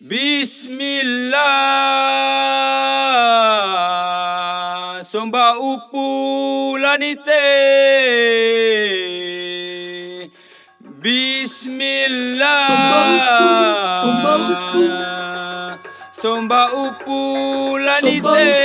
Bismillah, somba upu lanite. Bismillah, somba upu lanite.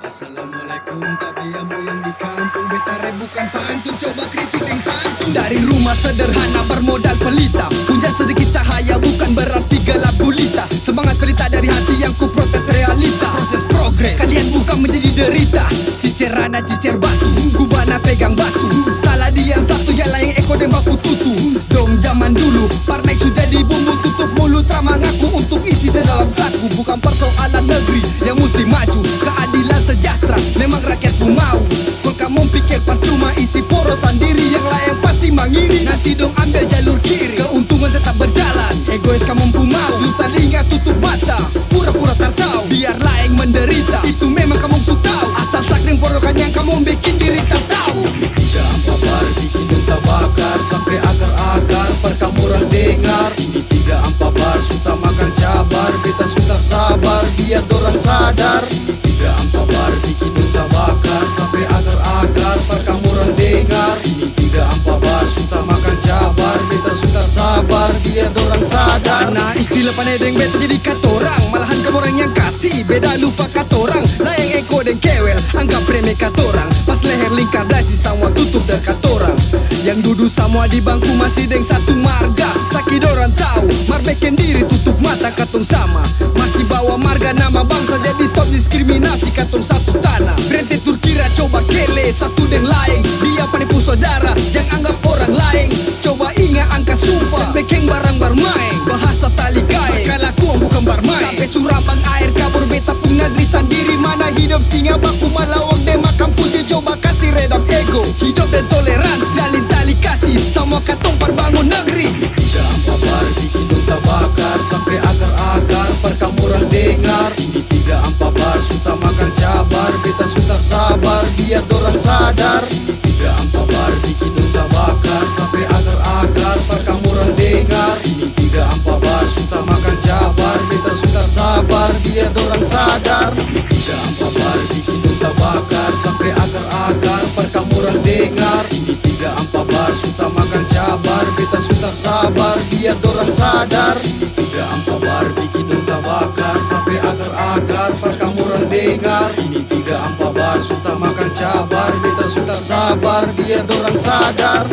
Assalamualaikum, tabiamu yang di kampung. Betare bukan pantun, coba kritik yang santun. Dari rumah sederhana bermodal pelita, punya sedikit cahaya bukan berarti gelap gulita. Semangat pelita dari hati yang ku protes realita. Proses progres, kalian bukan menjadi derita. Cicerana cicer batu, kubana pegang batu. Salah dia satu, yang lain eko dan baku tutu. Dong zaman dulu, parnai sudah di bumbu tutup mulut. Ramah ngaku untuk isi di dalam saku. Bukan persoalan negeri yang mesti maju, keadilan sejahtera memang rakyatku mau. Kau kamu pikir percuma isi porosan diri, yang lain pasti mengiri. Nanti dong ambil jalur kiri, keuntungan tetap berjalan. Egois kamu mau, lu telinga tutup mata, pura-pura tak tahu, biar lain menderita. Itu memang kamu tahu, asal sakling porokan yang kamu bikin diri tak tahu. Tidak ampabar, bikin duta bakar sampai akar-akar perkamurang dengar. Ini tidak ampabar, suka makan cabar, beta suka sabar biar dorang sadar. Ini tidak ampabar, bikin duta bakar sampai akar-akar perkamurang dengar. Ini tidak ampabar, suka makan cabar, beta suka sabar biar dorang sadar. Nah istilah panedeng beta jadi katorang, malahan kamu orang yang kasih, beda lupa katorang. Layang eko dan kewel, anggap remeh katorang. Pas leher lingkar dasi semua tutup dan katorang. Yang duduk semua di bangku masih deng satu marga. Sakit orang tahu, marbeken diri tutup mata katong sama. Masih bawa marga nama bangsa, jadi stop diskriminasi katong satu tanah. Berhenti turkira coba kele satu deng lain. Dia penipu saudara, jangan anggap orang lain. Coba ingat angka sumpah, bekeng barang bermain. Bahasa tali kain, kelakuan bukan bermain. Sampai surabang air kabur beta pun negeri sendiri. Mana hidup setengah baku malawang dema kampung. Coba kasih redam ego, hidup dan toleransi. Salin tali kasih, semua katong perbangun negeri. Tidak ampabar, bikin duta bakar sampai akar-akar perkamurang dengar. Ini tidak ampabar, suka makan cabar, beta suka sabar biar dorang sadar. Ini tidak ampabar, bikin duta bakar sampai akar-akar perkamurang dengar. Ini tidak ampabar, suka makan cabar, beta suka sabar biar dorang sadar. Ini tidak ampabar, bikin duta bakar sampai akar-akar perkamurang dengar. Ini tidak ampabar, suka makan cabar, beta suka sabar biar dorang sadar. Ini tidak ampabar, bikin duta bakar sampai akar-akar perkamurang dengar. Ini tidak ampabar, suka makan cabar, beta suka sabar biar dorang sadar.